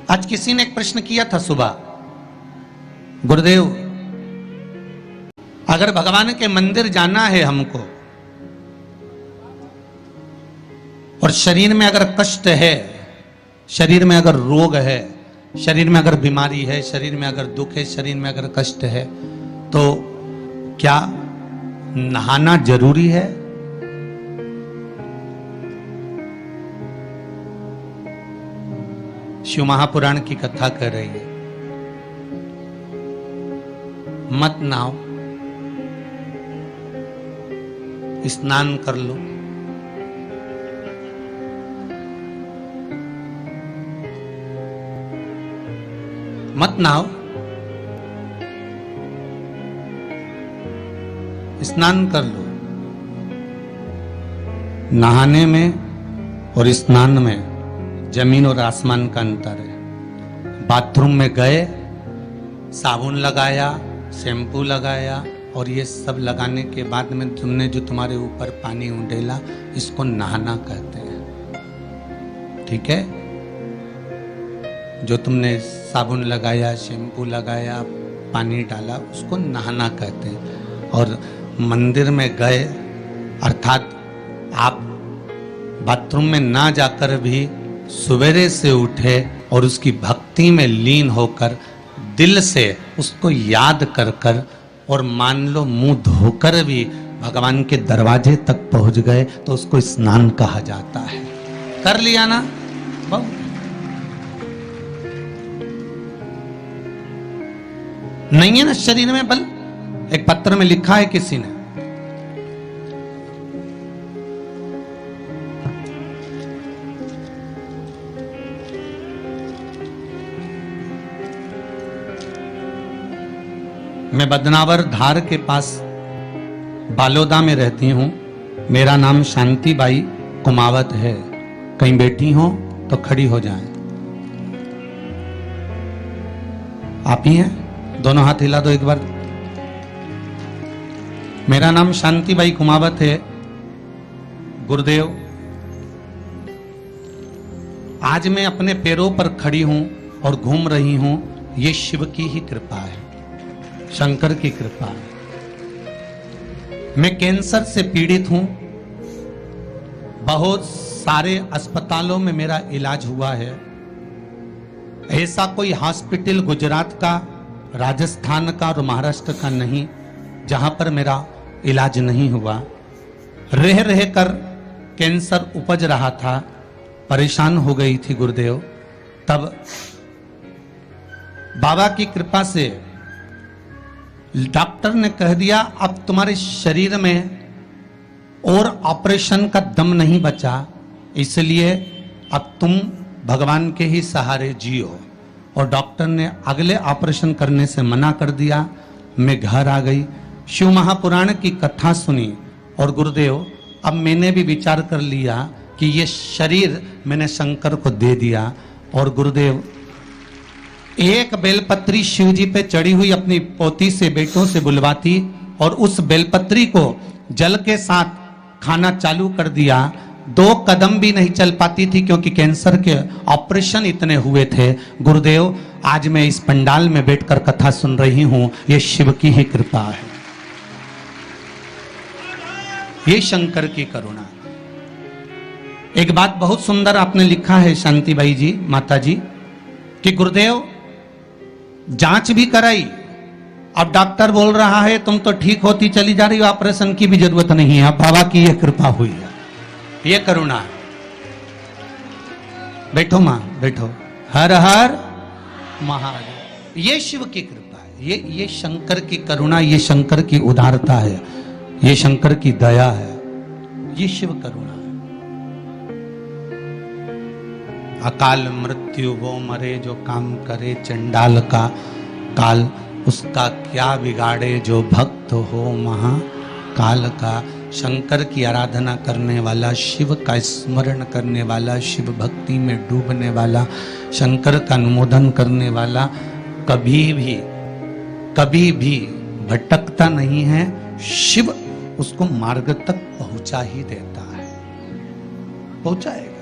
आज किसी ने एक प्रश्न किया था सुबह, गुरुदेव अगर भगवान के मंदिर जाना है हमको और शरीर में अगर कष्ट है, शरीर में अगर रोग है, शरीर में अगर बीमारी है, शरीर में अगर दुख है, शरीर में अगर कष्ट है, तो क्या नहाना जरूरी है? शिव महापुराण की कथा कर रही है, मत नहाओ, स्नान कर लो। मत नहाओ, स्नान कर लो। नहाने में और स्नान में जमीन और आसमान का अंतर है। बाथरूम में गए, साबुन लगाया, शैम्पू लगाया और ये सब लगाने के बाद में तुमने जो तुम्हारे ऊपर पानी उंडेला, इसको नहाना कहते हैं। ठीक है? जो तुमने साबुन लगाया, शैम्पू लगाया, पानी डाला, उसको नहाना कहते हैं। और मंदिर में गए अर्थात आप बाथरूम में ना जाकर भी सवेरे से उठे और उसकी भक्ति में लीन होकर दिल से उसको याद कर कर और मान लो मुंह धोकर भी भगवान के दरवाजे तक पहुंच गए तो उसको स्नान कहा जाता है। कर लिया ना? बहुत नहीं है ना शरीर में बल। एक पत्र में लिखा है किसी ने, मैं बदनावर धार के पास बालोदा में रहती हूं। मेरा नाम शांति बाई कुमावत है। कहीं बैठी हो तो खड़ी हो जाएं। आप ही हैं? दोनों हाथ हिला दो एक बार। मेरा नाम शांति बाई कुमावत है। गुरुदेव, आज मैं अपने पैरों पर खड़ी हूं और घूम रही हूं, ये शिव की ही कृपा है, शंकर की कृपा है। मैं कैंसर से पीड़ित हूं। बहुत सारे अस्पतालों में मेरा इलाज हुआ है। ऐसा कोई हॉस्पिटल गुजरात का, राजस्थान का और महाराष्ट्र का नहीं जहां पर मेरा इलाज नहीं हुआ। रह रह कर कैंसर उपज रहा था, परेशान हो गई थी गुरुदेव। तब बाबा की कृपा से डॉक्टर ने कह दिया अब तुम्हारे शरीर में और ऑपरेशन का दम नहीं बचा, इसलिए अब तुम भगवान के ही सहारे जियो। और डॉक्टर ने अगले ऑपरेशन करने से मना कर दिया। मैं घर आ गई, शिव महापुराण की कथा सुनी और गुरुदेव अब मैंने भी विचार कर लिया कि ये शरीर मैंने शंकर को दे दिया। और गुरुदेव एक बेलपत्री शिव जी पे चढ़ी हुई अपनी पोती से, बेटों से बुलवाती और उस बेलपत्री को जल के साथ खाना चालू कर दिया। 2 कदम भी नहीं चल पाती थी क्योंकि कैंसर के ऑपरेशन इतने हुए थे। गुरुदेव आज मैं इस पंडाल में बैठकर कथा सुन रही हूं, ये शिव की ही कृपा है, ये शंकर की करुणा। एक बात बहुत सुंदर आपने लिखा है शांतिबाई जी, माता जी, कि गुरुदेव जांच भी कराई, अब डॉक्टर बोल रहा है तुम तो ठीक होती चली जा रही हो, ऑपरेशन की भी जरूरत नहीं है। अब बाबा की यह कृपा हुई है, ये करुणा है। बैठो मां, बैठो। हर हर महादेव। ये शिव की कृपा है, ये शंकर की करुणा, ये शंकर की उदारता है, ये शंकर की दया है, ये शिव करुणा है। अकाल मृत्यु वो मरे जो काम करे चंडाल का काल, उसका क्या बिगाड़े जो भक्त हो महाकाल का। शंकर की आराधना करने वाला, शिव का स्मरण करने वाला, शिव भक्ति में डूबने वाला, शंकर का अनुमोदन करने वाला कभी भी भटकता नहीं है। शिव उसको मार्ग तक पहुंचा ही देता है, पहुंचाएगा।